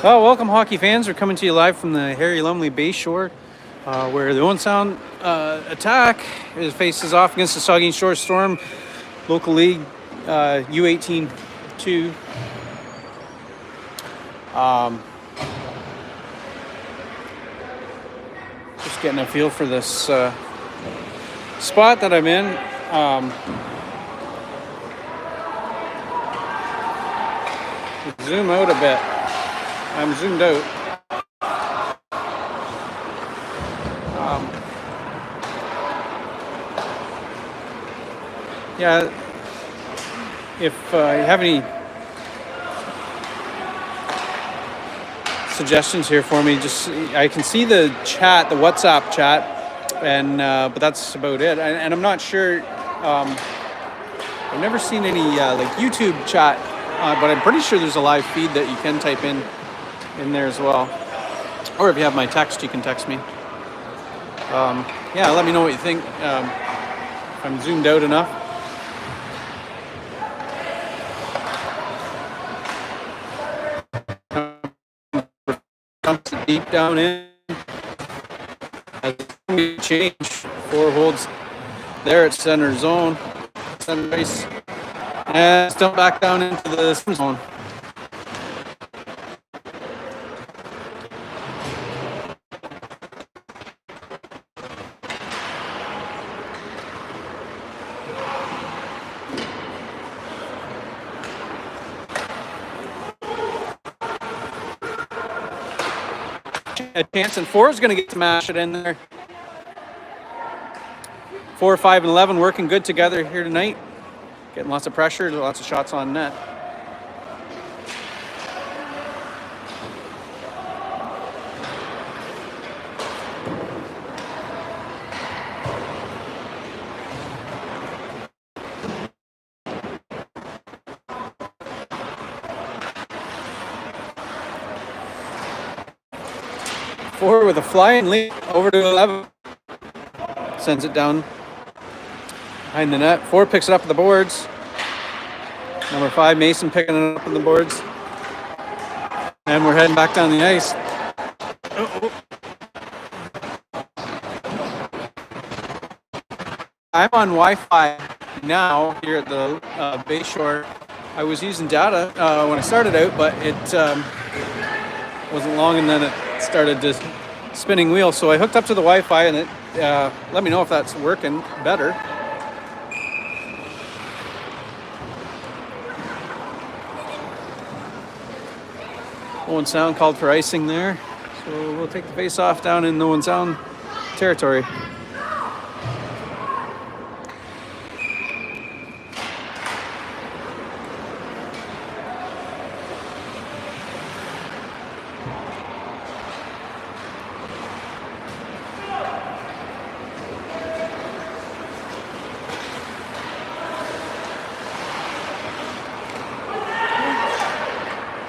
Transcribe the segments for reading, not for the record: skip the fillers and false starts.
Well, welcome hockey fans. We're coming to you live from the Harry Lumley Bay Shore, where the Owen Sound attack faces off against the Saugeen Shore Storm, local league U18 2. Just getting a feel for this spot that I'm in. Zoom out a bit. I'm zoomed out. Yeah, if you have any suggestions here for me, just I can see the chat, the WhatsApp chat, and but that's about it. And I'm not sure. I've never seen any like YouTube chat, but I'm pretty sure there's a live feed that you can type in there as well. Or if you have my text, you can text me. Yeah, let me know what you think. If I'm zoomed out enough. Dumps it deep down in. As we change, 4 holds there at center zone. Center ice. And it's dumped back down into the center zone. A chance, and 4 is going to get to mash it in there. 4, 5, and 11 working good together here tonight. Getting lots of pressure, lots of shots on net. Four with a flying lead over to 11. Sends it down behind the net. 4 picks it up at the boards. Number 5, Mason picking it up on the boards. And we're heading back down the ice. I'm on Wi-Fi now here at the Bay Shore. I was using data when I started out, but it wasn't long, and then it started this spinning wheel. So I hooked up to the Wi-Fi, and it let me know if that's working better. Owen Sound called for icing there. So we'll take the face off down in Owen Sound territory.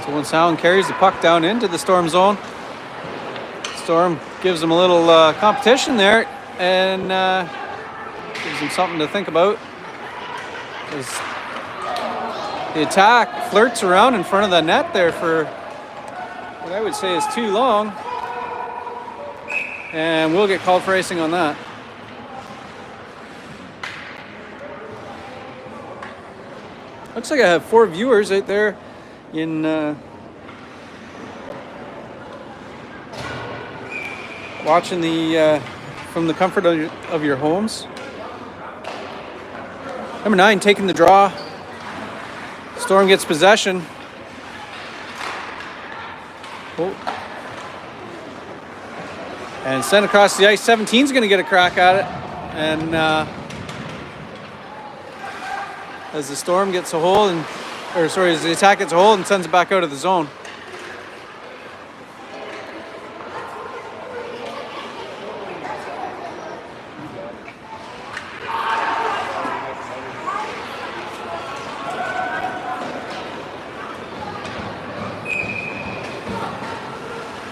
Owen Sound carries the puck down into the Storm zone. Storm gives them a little competition there, and gives them something to think about. As the attack flirts around in front of the net there for what I would say is too long, and we'll get called for icing on that. Looks like I have 4 viewers out there in watching the from the comfort of your homes. Number 9 taking the draw. Storm gets possession. Oh. And sent across the ice. 17's going to get a crack at it, And as the Storm gets a hold, as the attack gets a hold and sends it back out of the zone.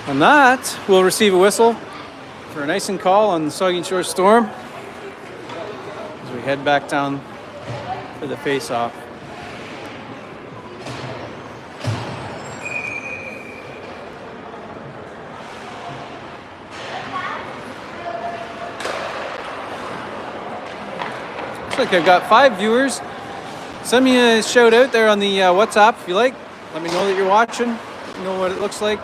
And that will receive a whistle for an icing call on the Saugeen Shore Storm as we head back down for the face-off. Looks like I've got 5 viewers. Send me a shout out there on the WhatsApp if you like. Let me know that you're watching. Let me know what it looks like.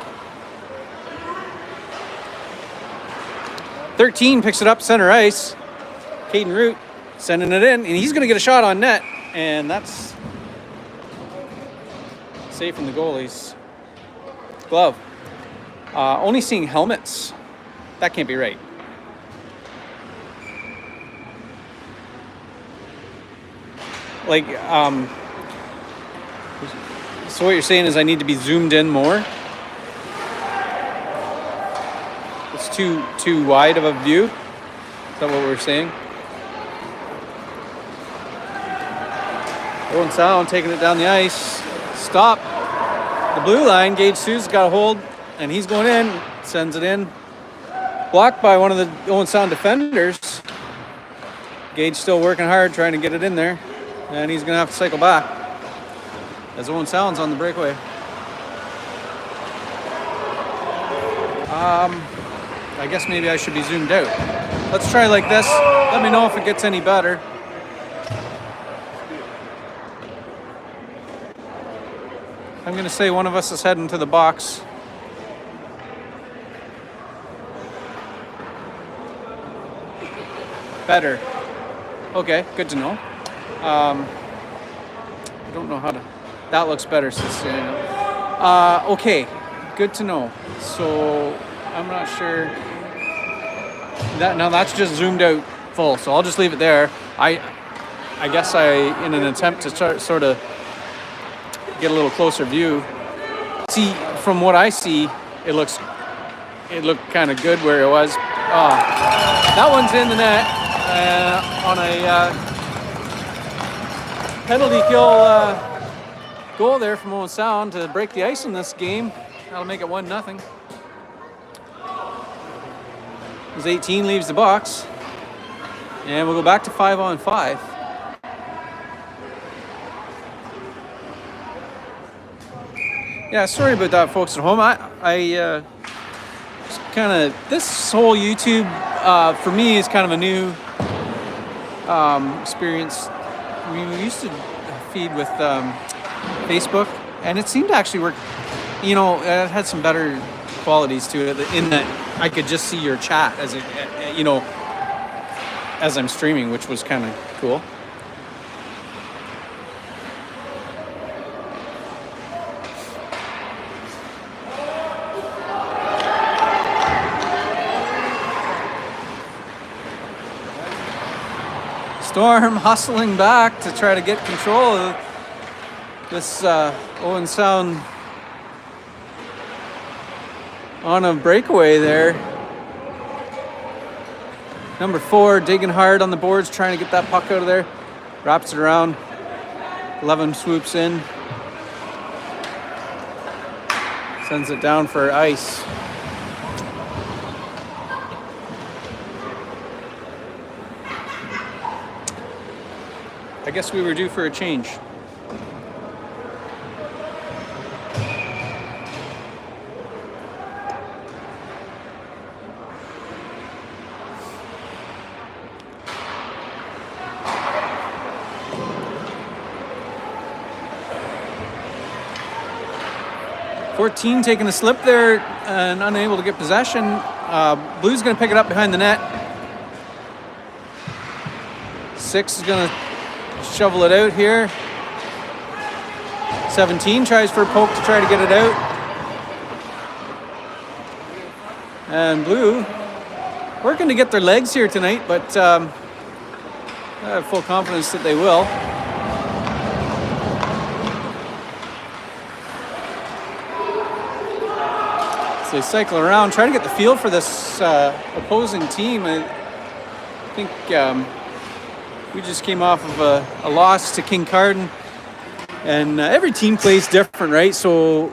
13 picks it up center ice. Caden Root sending it in, and he's going to get a shot on net, and that's safe from the goalie's glove. Only seeing helmets. That can't be right. Like, so what you're saying is I need to be zoomed in more? It's too wide of a view? Is that what we're saying? Owen Sound taking it down the ice. Stop. The blue line. Gage Sue's got a hold, and he's going in. Sends it in. Blocked by one of the Owen Sound defenders. Gage still working hard, trying to get it in there. And he's going to have to cycle back as Owen Sound's on the breakaway. I guess maybe I should be zoomed out. Let's try like this. Let me know if it gets any better. I'm going to say one of us is heading to the box. Better. Okay, good to know. I don't know how to... That looks better. Okay, good to know. So I'm not sure... Now that's just zoomed out full, so I'll just leave it there. I guess in an attempt to sort of get a little closer view. See, from what I see, it looked kind of good where it was. That one's in the net on a penalty kill goal there from Owen Sound to break the ice in this game. That'll make it 1-0. As 18 leaves the box, and we'll go back to 5-on-5. Yeah, sorry about that, folks at home. I kind of, this whole YouTube for me is kind of a new experience. We used to feed with Facebook, and it seemed to actually work. You know, it had some better qualities to it in that I could just see your chat as as I'm streaming, which was kind of cool. Storm hustling back to try to get control of this Owen Sound on a breakaway there. Number 4 digging hard on the boards, trying to get that puck out of there. Wraps it around. 11 swoops in. Sends it down for ice. I guess we were due for a change. .14 taking a slip there and unable to get possession. Blue's going to pick it up behind the net. 6 is going to shovel it out here. 17 tries for a poke to try to get it out. And Blue working to get their legs here tonight, but I have full confidence that they will. So they cycle around, trying to get the feel for this opposing team. I think we just came off of a loss to King Carden, and every team plays different, right? So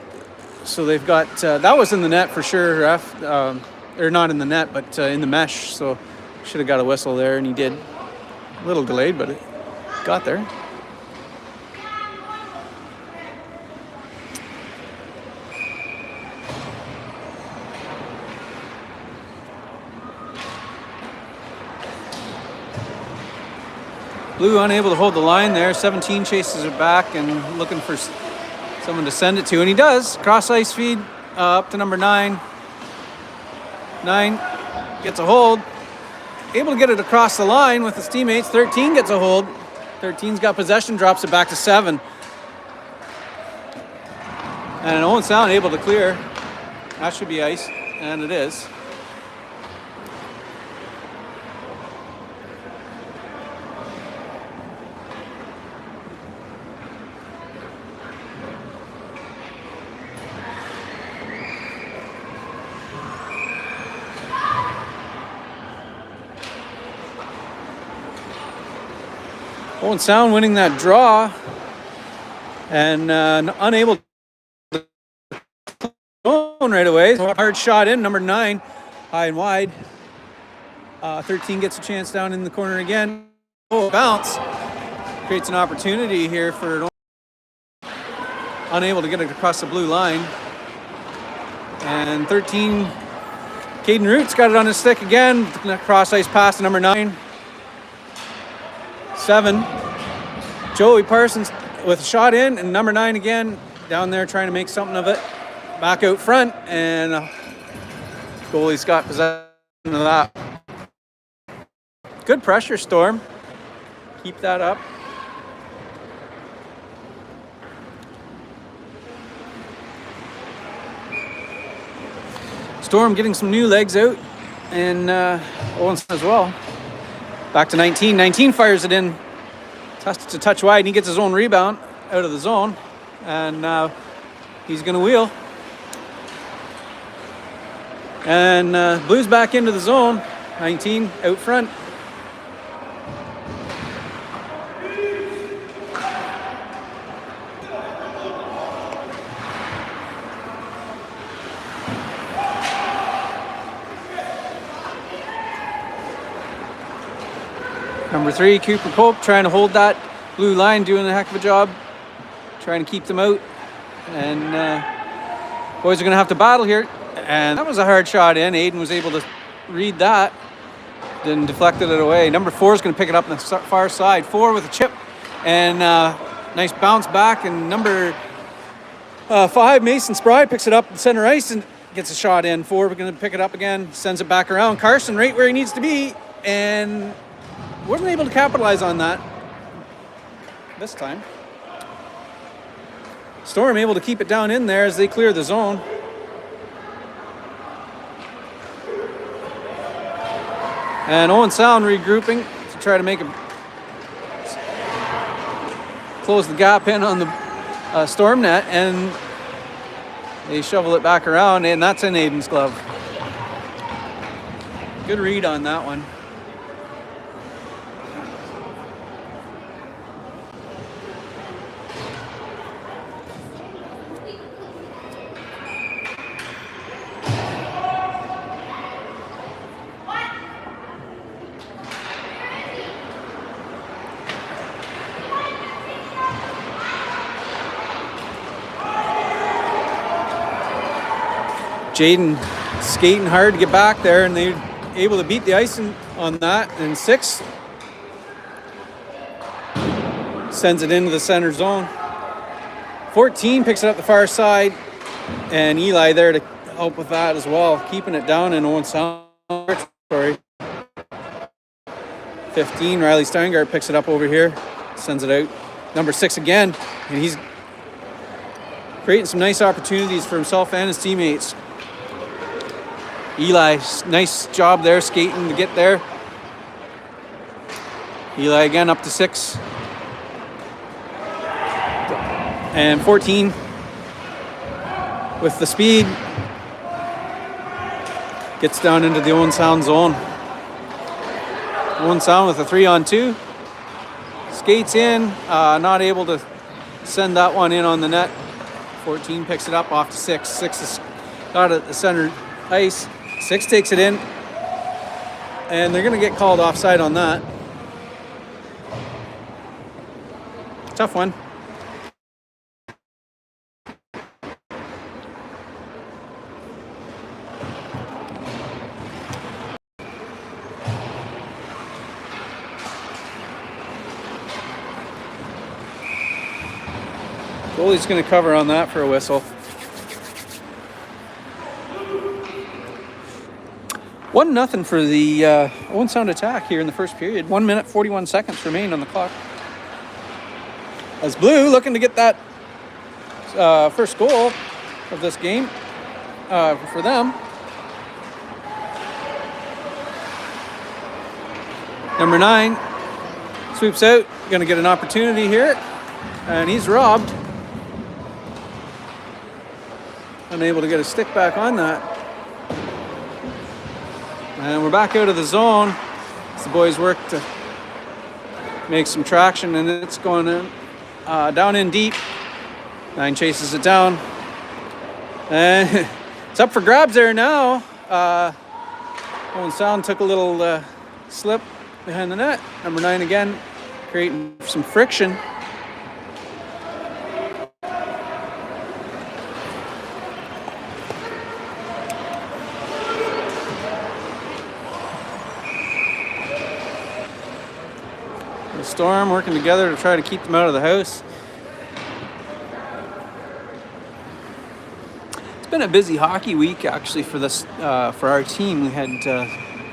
they've got that was in the net for sure, ref, or not in the net, but in the mesh. So should have got a whistle there, and he did. A little delayed, but it got there. Blue unable to hold the line there. 17 chases it back and looking for someone to send it to, and he does. Cross ice feed up to number 9. 9 gets a hold. Able to get it across the line with his teammates. 13 gets a hold. 13's got possession, drops it back to 7. And Owen Sound able to clear. That should be ice, and it is. Owen Sound winning that draw and unable to go right away. Hard shot in, number 9, high and wide. 13 gets a chance down in the corner again. Oh, bounce. Creates an opportunity here for unable to get it across the blue line. And 13, Caden Roots got it on his stick again. Cross ice pass to number 9. 7, Joey Parsons with a shot in, and number 9 again down there trying to make something of it. Back out front, and goalie's got possession of that. Good pressure, Storm. Keep that up. Storm getting some new legs out, and Owen as well. Back to 19. 19 fires it in. It's a touch wide, and he gets his own rebound out of the zone. And he's going to wheel. And Blues back into the zone. 19 out front. Number 3, Cooper Pope, trying to hold that blue line, doing a heck of a job, trying to keep them out. And boys are going to have to battle here. And that was a hard shot in. Aiden was able to read that, then deflected it away. Number 4 is going to pick it up on the far side. 4 with a chip, and nice bounce back. And number 5, Mason Spry, picks it up in center ice and gets a shot in. 4, we're going to pick it up again, sends it back around. Carson right where he needs to be, and wasn't able to capitalize on that this time. Storm able to keep it down in there as they clear the zone. And Owen Sound regrouping to try to make a close the gap in on the Storm net, and they shovel it back around, and that's in Aiden's glove. Good read on that one. Jaden skating hard to get back there, and they're able to beat the ice on that. And 6 sends it into the center zone. 14 picks it up the far side, and Eli there to help with that as well, keeping it down in Owen Sound territory. 15, Riley Steingart picks it up over here, sends it out. Number 6 again, and he's creating some nice opportunities for himself and his teammates. Eli, nice job there skating to get there. Eli again up to 6. And 14 with the speed. Gets down into the Owen Sound zone. Owen Sound with a 3-on-2. Skates in, not able to send that one in on the net. 14 picks it up off to 6. 6 is got it at the center ice. 6 takes it in. And they're going to get called offside on that. Tough one. Goalie's going to cover on that for a whistle. 1-0 for the Owen Sound attack here in the first period. 1 minute, 41 seconds remain on the clock. As Blue looking to get that first goal of this game for them. Number 9 sweeps out, going to get an opportunity here, and he's robbed. Unable to get a stick back on that. And we're back out of the zone as the boys work to make some traction, and it's going in, down in deep. 9 chases it down. And it's up for grabs there now. Owen Sound took a little slip behind the net. Number 9 again, creating some friction. Storm working together to try to keep them out of the house. It's been a busy hockey week actually for this for our team. We had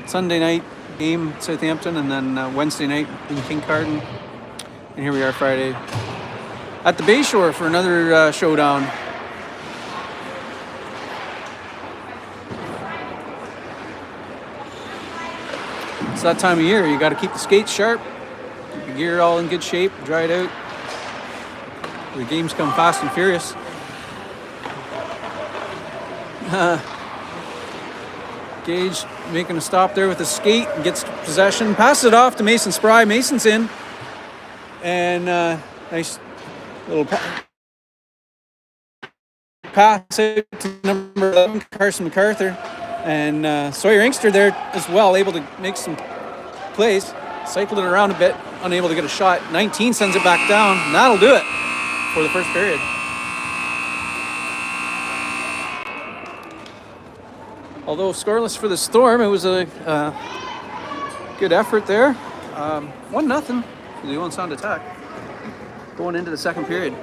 Sunday night game at Southampton, and then Wednesday night in Kincardine, and here we are Friday at the Bayshore for another showdown. It's that time of year. You got to keep the skates sharp. Your gear all in good shape, dried out. The games come fast and furious. Gage making a stop there with a skate, gets possession, passes it off to Mason Spry. Mason's in, and nice little pass out to number 11, Carson MacArthur, and Sawyer Inkster there as well, able to make some plays. Cycled it around a bit, unable to get a shot. 19 sends it back down, and that'll do it for the first period. Although scoreless for the Storm, it was a good effort there. 1-0 for the Owen Sound attack going into the second period.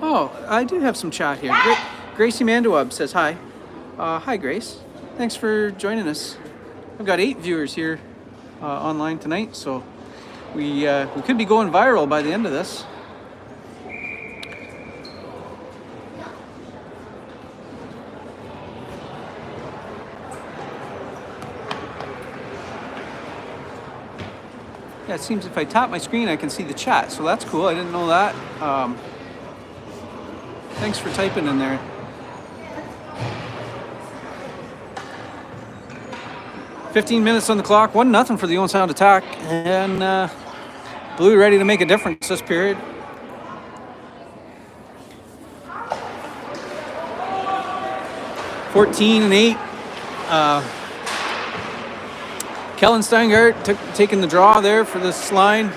Oh, I do have some chat here. Gracie Mandawab says hi. Hi, Grace. Thanks for joining us. I've got 8 viewers here online tonight, so we could be going viral by the end of this. Yeah, it seems if I tap my screen, I can see the chat, so that's cool. I didn't know that. Thanks for typing in there. "15 minutes on the clock, 1-0 for the Owen Sound attack, and Blue ready to make a difference this period. (14-8). Kellen Steingart taking the draw there for this line.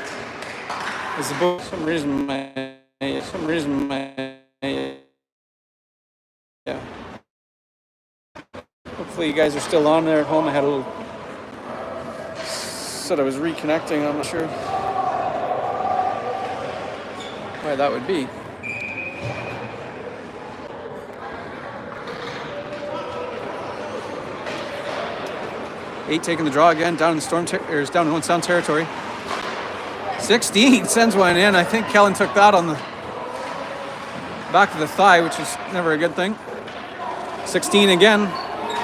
As the book, for some reason my yeah. Hopefully you guys are still on there at home. I had a little... Said I was reconnecting. I'm not sure why that would be. Eight taking the draw again, down in Storm down in Owen Sound territory. 16 sends one in. I think Kellen took that on the back of the thigh, which is never a good thing. 16 again,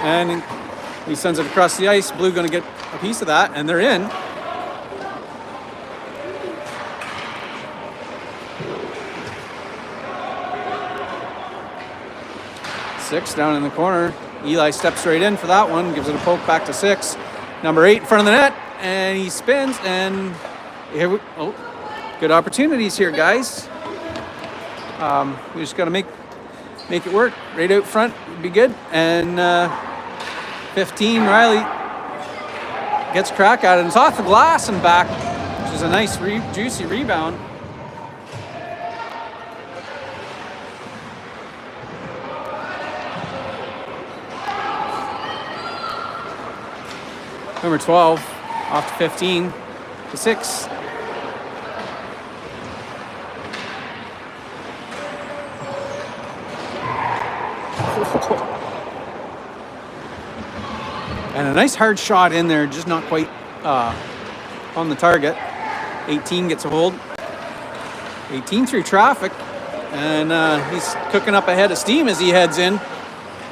and he sends it across the ice. Blue going to get a piece of that, and they're in. Six down in the corner. Eli steps right in for that one, gives it a poke back to 6. Number 8 in front of the net, and he spins, and here we, good opportunities here, guys. We just got to make it work. Right out front would be good. And 15, Riley gets a crack at it. It's off the glass and back, which is a nice, juicy rebound. Number 12, off to 15 to 6. And a nice hard shot in there, just not quite on the target. 18 gets a hold. 18 through traffic, and he's cooking up a head of steam as he heads in.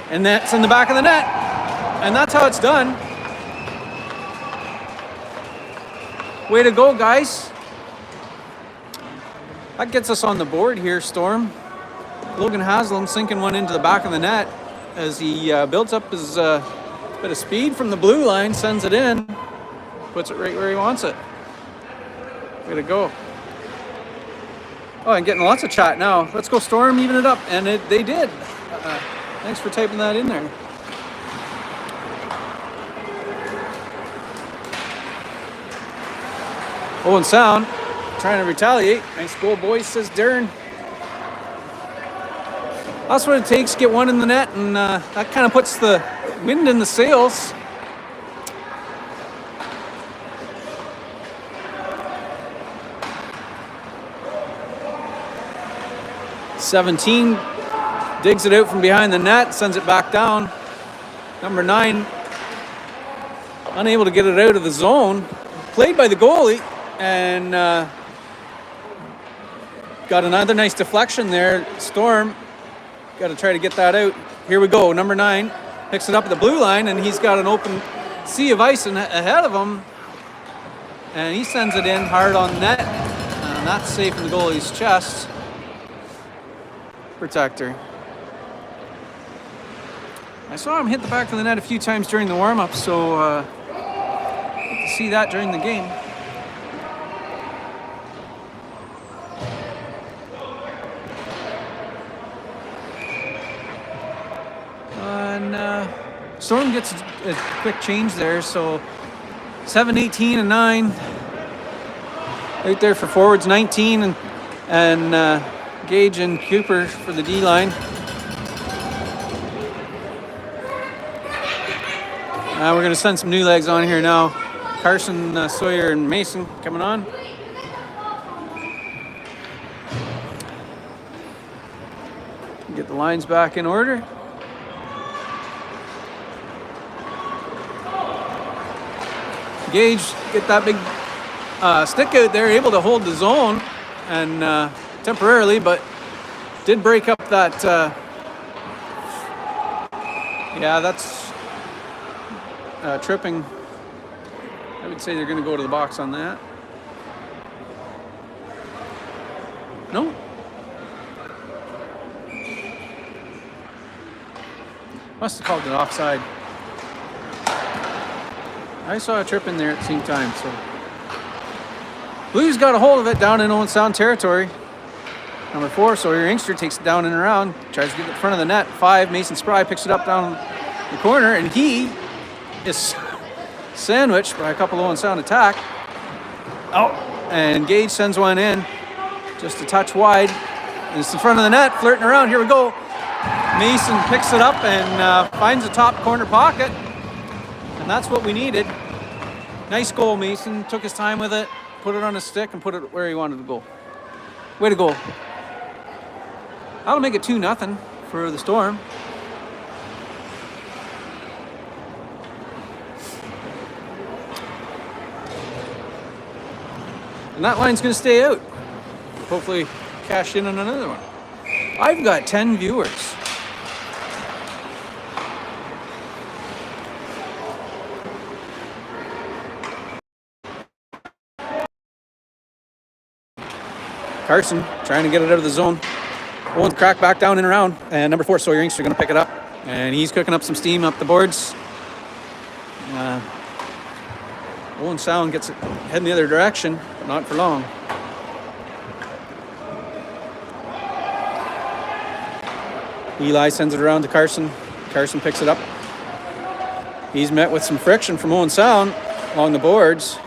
And that's in the back of the net. And that's how it's done. Way to go, guys. That gets us on the board here, Storm. Logan Haslam sinking one into the back of the net as he builds up his bit of speed from the blue line, sends it in, puts it right where he wants it. Way to go. Oh, I'm getting lots of chat now. Let's go, Storm, even it up. And they did. Thanks for typing that in there. Owen Sound trying to retaliate. Nice goal, boys, says Darren. That's what it takes, get one in the net, and that kind of puts the wind in the sails. "17 digs it out from behind the net, sends it back down. Number 9 unable to get it out of the zone. Played by the goalie, and got another nice deflection there. Storm got to try to get that out. Here we go. Number 9 picks it up at the blue line, and he's got an open sea of ice ahead of him. And he sends it in hard on net, and that's safe in the goalie's chest. Protector. I saw him hit the back of the net a few times during the warm-up, so get to see that during the game. And Storm gets a quick change there, so 7, 18, and 9 right there for forwards. 19 and Gage and Cooper for the D line. We're going to send some new legs on here now. Carson, Sawyer, and Mason coming on. Get the lines back in order. Gage, get that big stick out there, able to hold the zone and temporarily, but did break up that. Yeah, that's tripping. I would say they're going to go to the box on that. No. Must have called it offside. I saw a trip in there at the same time, so. Blues got a hold of it down in Owen Sound territory. Number 4, Sawyer Inkster takes it down and around, tries to get it in front of the net. 5, Mason Spry picks it up down the corner, and he is sandwiched by a couple of Owen Sound attack. Oh, and Gage sends one in, just a touch wide. And it's in front of the net, flirting around. Here we go. Mason picks it up and finds a top corner pocket. And that's what we needed. Nice goal, Mason. Took his time with it, put it on a stick, and put it where he wanted to go. Way to go. That'll make it 2-0 for the Storm. And that line's going to stay out. Hopefully cash in on another one. I've got 10 viewers. Carson trying to get it out of the zone. Owen's cracked back down and around. And number 4, Sawyer Inkster, going to pick it up. And he's cooking up some steam up the boards. Owen Sound gets it heading the other direction, but not for long. Eli sends it around to Carson. Carson picks it up. He's met with some friction from Owen Sound along the boards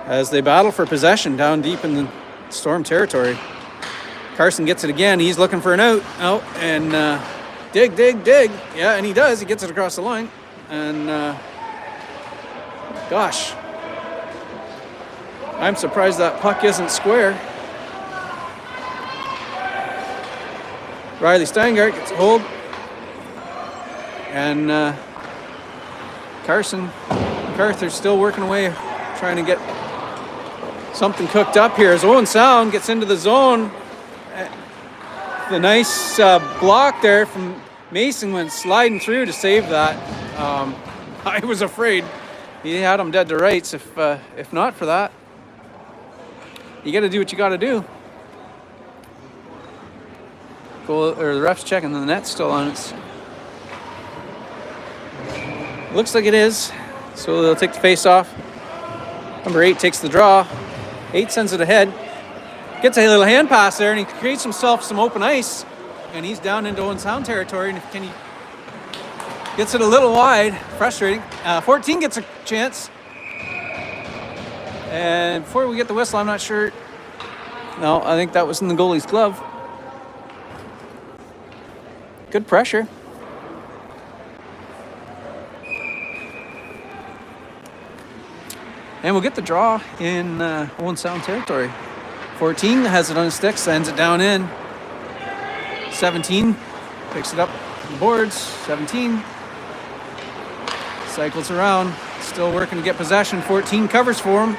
as they battle for possession down deep in the Storm territory. Carson gets it again. He's looking for an out. And dig. Yeah, and he does. He gets it across the line. And gosh, I'm surprised that puck isn't square. Riley Steingart gets a hold. And Carson MacArthur's still working away, trying to get something cooked up here as Owen Sound gets into the zone. The nice block there from Mason went sliding through to save that. I was afraid he had him dead to rights if not for that. You got to do what you got to do. Goal, or the ref's checking, and the net's still on it. Looks like it is. So they'll take the face off. Number 8 takes the draw. 8 sends it ahead. Gets a little hand pass there, and he creates himself some open ice. And he's down into Owen Sound territory. And he gets it a little wide. Frustrating. 14 gets a chance. And before we get the whistle, I'm not sure. No, I think that was in the goalie's glove. Good pressure. And we'll get the draw in Owen Sound territory. 14 has it on his stick, sends it down in. 17 picks it up on the boards. 17 cycles around, still working to get possession. 14 covers for him,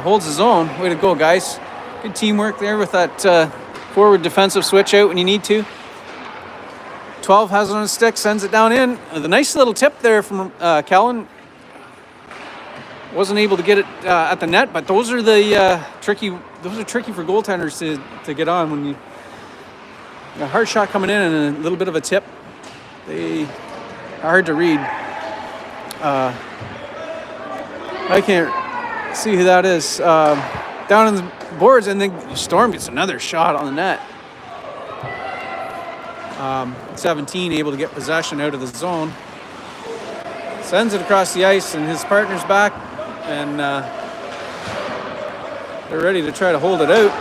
holds his own. Way to go, guys! Good teamwork there with that forward defensive switch out when you need to. 12 has it on his stick, sends it down in. The nice little tip there from Kellen. Wasn't able to get it at the net, but those are tricky. Those are tricky for goaltenders to get on when you a hard shot coming in and a little bit of a tip. They are hard to read. I can't see who that is. Down in the boards, and then Storm gets another shot on the net. 17 able to get possession out of the zone. Sends it across the ice, and his partner's back. And they're ready to try to hold it out.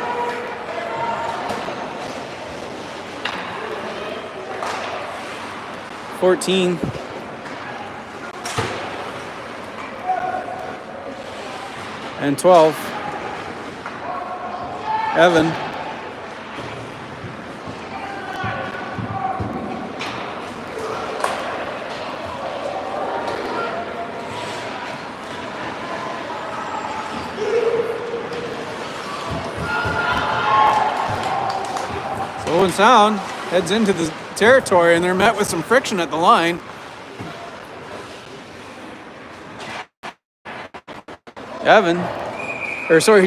(14) and 12. Evan. Owen Sound heads into the territory, and they're met with some friction at the line.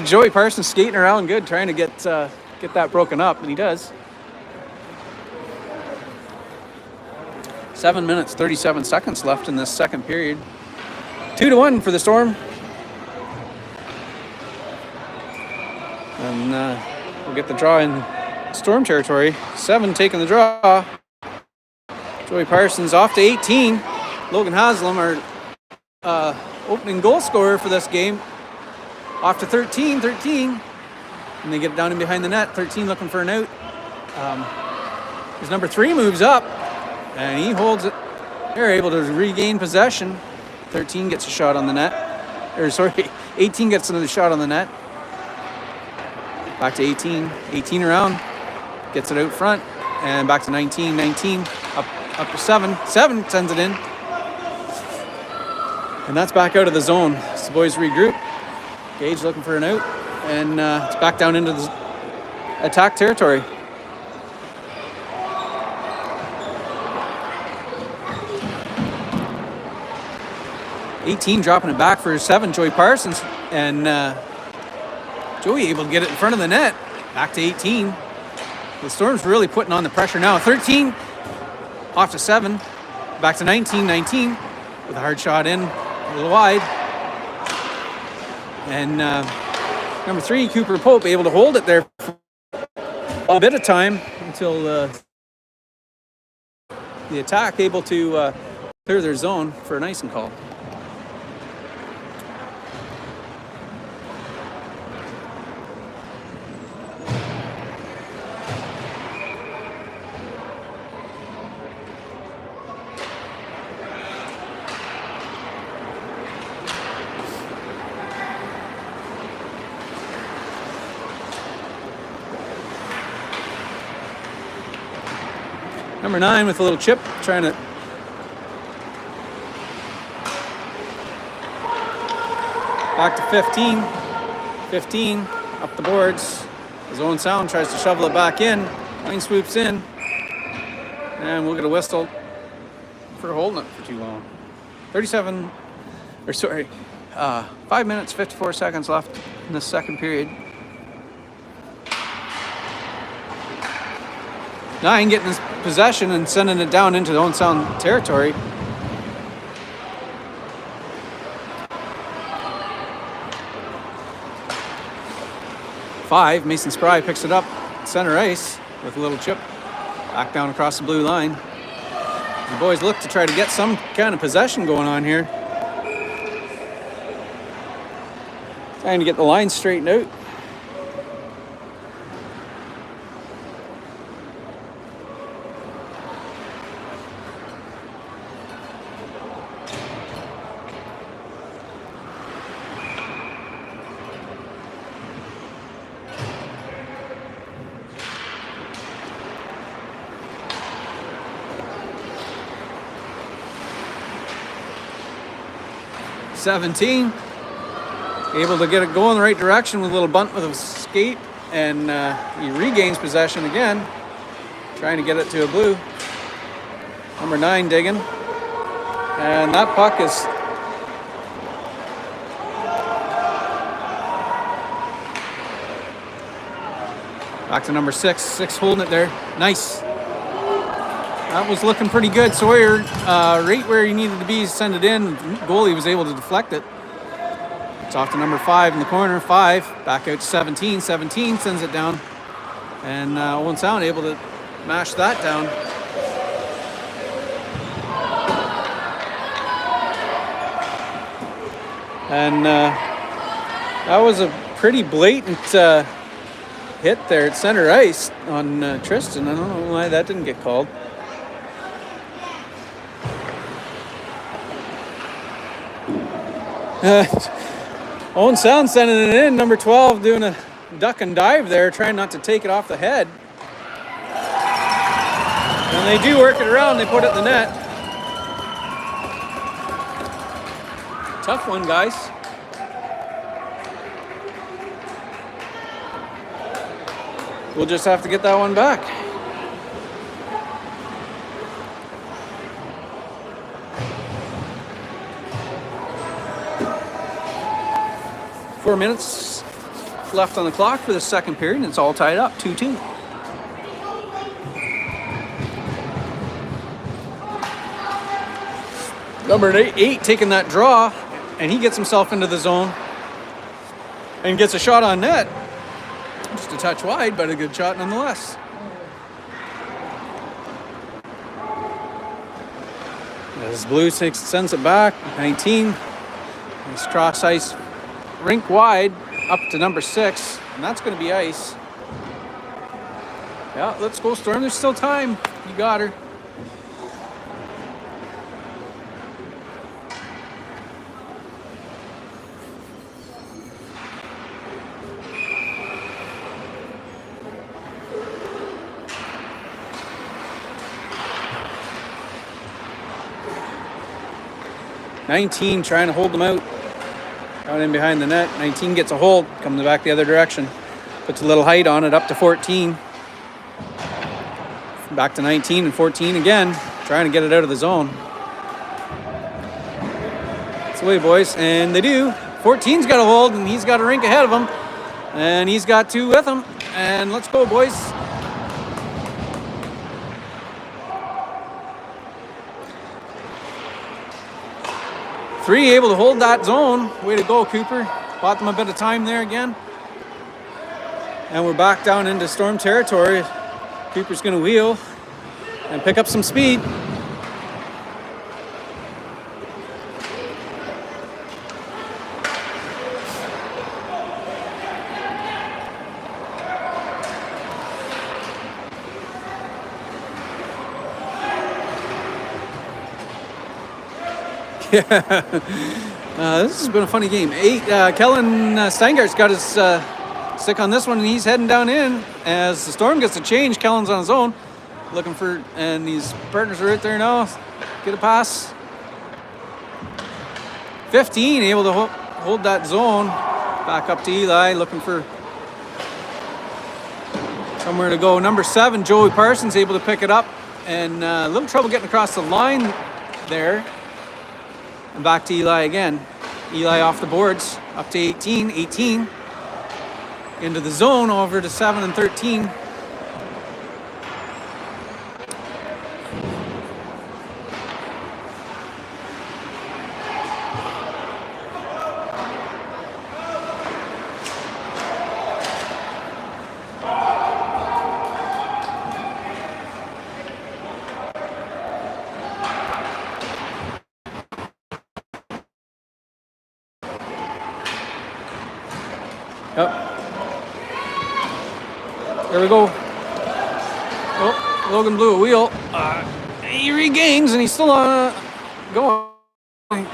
Joey Parsons skating around good, trying to get that broken up, and he does. 7 minutes, 37 seconds left in this second period. 2-1 for the Storm. And we'll get the draw in Storm territory. 7 taking the draw. Joey Parsons off to 18. Logan Haslam, our opening goal scorer for this game, off to 13. And they get it down in behind the net. 13 looking for an out. His number 3 moves up, and he holds it. They're able to regain possession. 13 gets a shot on the net. 18 gets another shot on the net. Back to 18. 18 around. Gets it out front. And back to 19. 19 up to 7. 7 sends it in. And that's back out of the zone. So the boys regroup. Gage looking for an out. And it's back down into the attack territory. Dropping it back for 7, Joey Parsons. And Joey able to get it in front of the net. Back to 18. The Storm's really putting on the pressure now. 13 off to 7. Back to 19. 19 with a hard shot in. A little wide. And number 3, Cooper Pope, able to hold it there for a bit of time until the attack able to clear their zone for an icing call. Number 9 with a little chip, trying to back to 15. 15 up the boards. As Owen Sound tries to shovel it back in. Lane swoops in. And we'll get a whistle for holding it for too long. 5 minutes, 54 seconds left in the second period. 9 getting his possession and sending it down into the Owen Sound territory. Five, Mason Spry picks it up center ice with a little chip back down across the blue line. The boys look to try to get some kind of possession going on here. Trying to get the line straightened out. '17, able to get it going the right direction with a little bunt with a skate, and he regains possession again, trying to get it to a blue. Number 9 digging, and that puck is back to number 6. 6 holding it there. Nice. That was looking pretty good. Sawyer, right where he needed to be, send it in. Goalie was able to deflect it. It's off to number 5 in the corner. 5 back out to 17. 17 sends it down, and Owen Sound able to mash that down. And that was a pretty blatant hit there at center ice on Tristan. I don't know why that didn't get called. Owen Sound sending it in. Number 12 doing a duck and dive there, trying not to take it off the head. And they do work it around. They put it in the net. Tough one, guys. We'll just have to get that one back. Four minutes left on the clock for the second period, and it's all tied up, 2-2. Number 8 taking that draw, and he gets himself into the zone and gets a shot on net. Just a touch wide, but a good shot nonetheless. As Blue sends it back, 19. Nice cross ice. Rink wide up to number 6, and that's going to be ice. Yeah, let's go, Storm. There's still time. You got her. "19 trying to hold them out in behind the net. 19 gets a hold, comes back the other direction, puts a little height on it, up to 14. Back to 19 and 14 again, trying to get it out of the zone. That's the way, boys, and they do. 14's got a hold, and he's got a rink ahead of him, and he's got 2 with him. And let's go, boys. Three able to hold that zone. Way to go, Cooper. Bought them a bit of time there again. And we're back down into Storm territory. Cooper's going to wheel and pick up some speed. This has been a funny game. Kellen Steingart's got his stick on this one, and he's heading down in. As the Storm gets a change, Kellen's on his own, looking for, and these partners are right there now. Get a pass. 15 able to hold that zone. Back up to Eli, looking for somewhere to go. Number 7, Joey Parsons, able to pick it up, and a little trouble getting across the line there. And back to Eli again. Eli off the boards, up to 18. 18 into the zone, over to 7 and 13. Yep. There we go. Oh, Logan blew a wheel. He regains, and he's still going.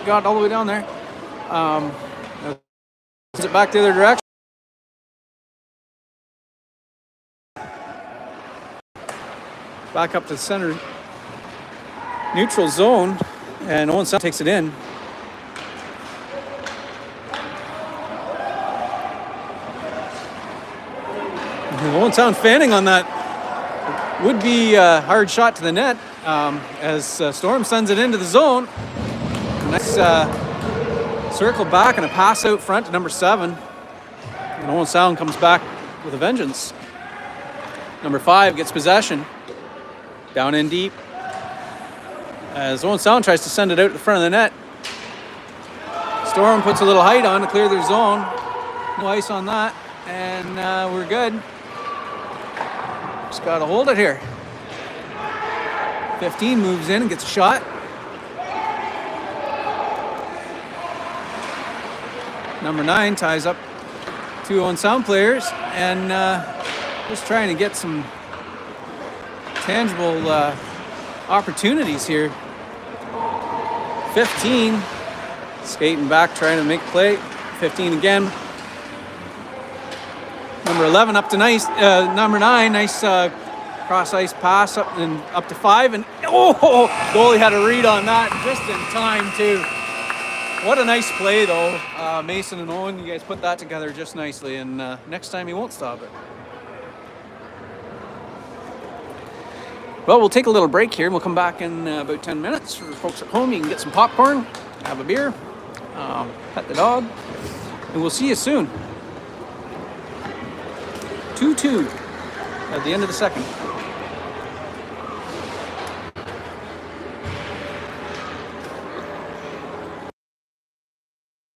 Got all the way down there. Sends it back the other direction. Back up to the center neutral zone, and Owen takes it in. Owen Sound fanning on that would-be hard shot to the net as Storm sends it into the zone. Nice circle back and a pass out front to number 7. And Owen Sound comes back with a vengeance. Number 5 gets possession. Down in deep. As Owen Sound tries to send it out to the front of the net. Storm puts a little height on to clear their zone. No ice on that. And we're good. Just got to hold it here. 15 moves in and gets a shot. Number 9 ties up 2 Owen Sound players, and just trying to get some tangible opportunities here. 15 skating back, trying to make a play. 15 again. Number 11 up to number 9, nice cross ice pass up to 5, and goalie had a read on that just in time too. What a nice play though, Mason and Owen. You guys put that together just nicely, and next time he won't stop it. Well, we'll take a little break here, and we'll come back in about 10 minutes. For folks at home, you can get some popcorn, have a beer, pet the dog, and we'll see you soon. 2-2 at the end of the second.